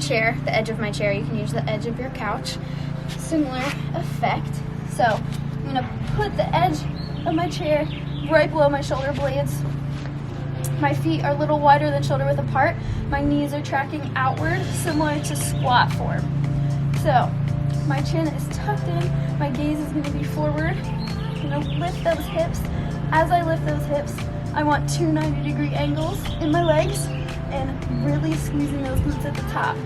chair, the edge of my chair. You can use the edge of your couch. Similar effect. So I'm gonna put the edge of my chair right below my shoulder blades. My feet are a little wider than shoulder width apart. My knees are tracking outward, similar to squat form. So my chin is tucked in, my gaze is gonna be forward. I'm gonna lift those hips. As I lift those hips, I want two 90-degree angles in my legs and really squeezing those glutes at the top.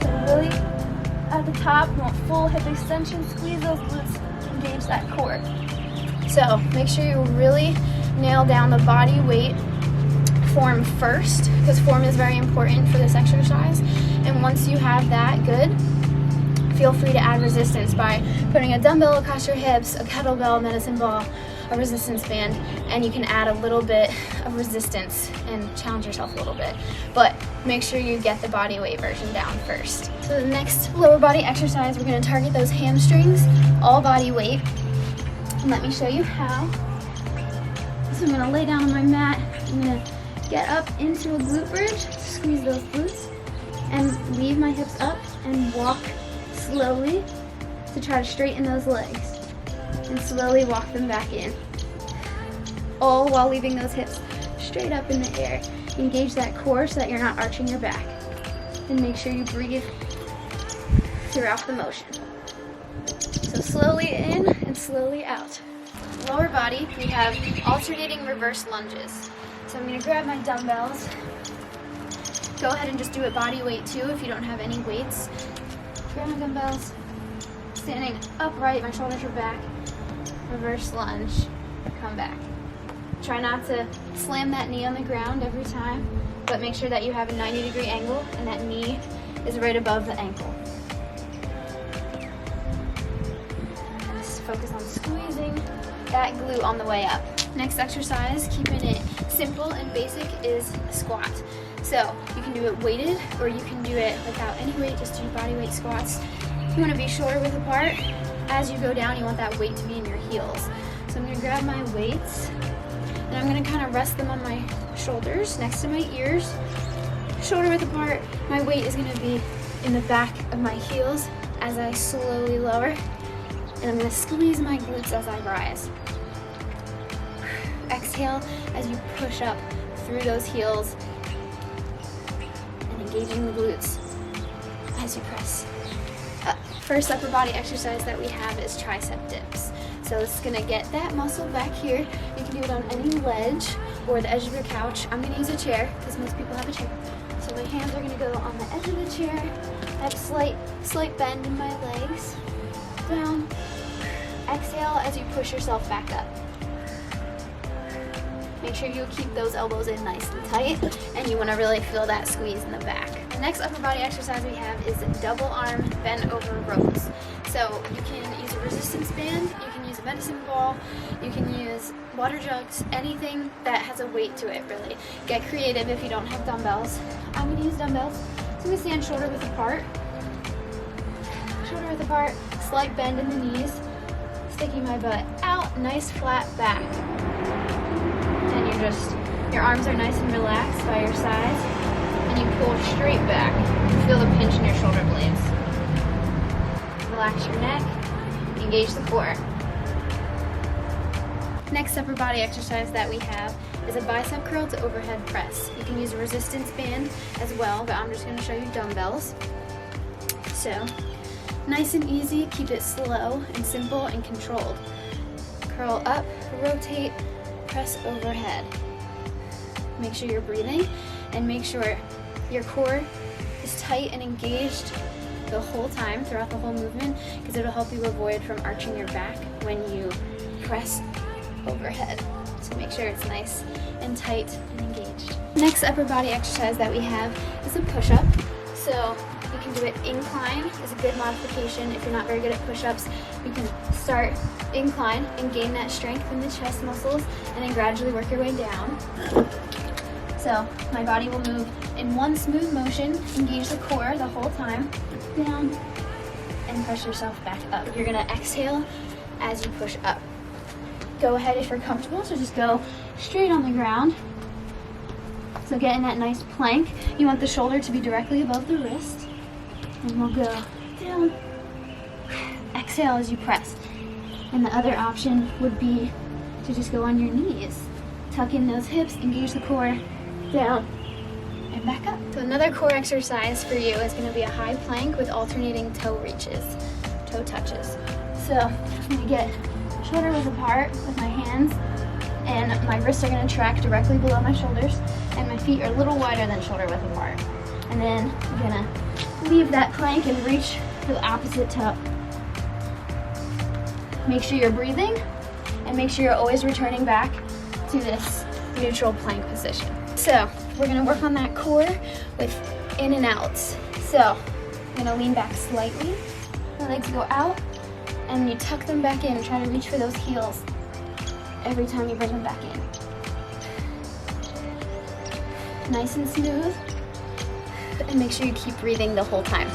So really at the top, you want full hip extension, squeeze those glutes, engage that core. So make sure you really nail down the body weight form first, because form is very important for this exercise. And once you have that good, feel free to add resistance by putting a dumbbell across your hips, a kettlebell, medicine ball, a resistance band, and you can add a little bit of resistance and challenge yourself a little bit. But make sure you get the body weight version down first. So the next lower body exercise, we're gonna target those hamstrings, all body weight. And let me show you how. So I'm gonna lay down on my mat, I'm gonna get up into a glute bridge, squeeze those glutes, and leave my hips up and walk slowly to try to straighten those legs and slowly walk them back in, all while leaving those hips straight up in the air. Engage that core so that you're not arching your back, and make sure you breathe throughout the motion. So slowly in and slowly out. Lower body, we have alternating reverse lunges. So I'm going to grab my dumbbells. Go ahead and just do it body weight too if you don't have any weights. Grab my dumbbells, standing upright, my shoulders are back, reverse lunge, come back. Try not to slam that knee on the ground every time, but make sure that you have a 90-degree angle and that knee is right above the ankle. And just focus on squeezing that glute on the way up. Next exercise, keeping it simple and basic, is squat. So you can do it weighted or you can do it without any weight, just do body weight squats. You want to be shoulder width apart. As you go down, you want that weight to be in your heels. So I'm going to grab my weights and I'm going to kind of rest them on my shoulders next to my ears. Shoulder width apart, my weight is going to be in the back of my heels as I slowly lower. And I'm going to squeeze my glutes as I rise. Exhale as you push up through those heels and engaging the glutes as you press up. First upper body exercise that we have is tricep dips. So it's gonna get that muscle back here. You can do it on any ledge or the edge of your couch. I'm gonna use a chair because most people have a chair. So my hands are gonna go on the edge of the chair. I have a slight bend in my legs. Down. Exhale as you push yourself back up. Make sure you keep those elbows in nice and tight, and you want to really feel that squeeze in the back. The next upper body exercise we have is double arm Bentover Rows. So you can use a resistance band, you can use a medicine ball, you can use water jugs, anything that has a weight to it really. Get creative if you don't have dumbbells. I'm going to use dumbbells. So I'm going to stand shoulder width apart. Shoulder width apart, slight bend in the knees, sticking my butt out, nice flat back. And your arms are nice and relaxed by your sides, and you pull straight back. You feel the pinch in your shoulder blades. Relax your neck, engage the core. Next upper body exercise that we have is a bicep curl to overhead press. You can use a resistance band as well, but I'm just going to show you dumbbells. So, nice and easy, keep it slow and simple and controlled. Curl up, rotate, press overhead. Make sure you're breathing and make sure your core is tight and engaged the whole time throughout the whole movement, because it'll help you avoid from arching your back when you press overhead. So make sure it's nice and tight and engaged. Next upper body exercise that we have is a push-up. So you can do it incline, is a good modification. If you're not very good at push-ups, you can start incline and gain that strength in the chest muscles and then gradually work your way down. So my body will move in one smooth motion, engage the core the whole time, down, and push yourself back up. You're gonna exhale as you push up. Go ahead if you're comfortable, so just go straight on the ground So get in that nice plank. You want the shoulder to be directly above the wrist. And we'll go down. Exhale as you press. And the other option would be to just go on your knees. Tuck in those hips, engage the core, down, and back up. So another core exercise for you is gonna be a high plank with alternating toe reaches, toe touches. So I'm gonna get shoulder width apart with my hands, and my wrists are gonna track directly below my shoulders, and my feet are a little wider than shoulder width apart. And then I'm gonna leave that plank and reach for the opposite toe. Make sure you're breathing, and make sure you're always returning back to this neutral plank position. So we're gonna work on that core with in and outs. So I'm gonna lean back slightly, the legs go out, and you tuck them back in. Try to reach for those heels every time you bring them back in. Nice and smooth, and make sure you keep breathing the whole time.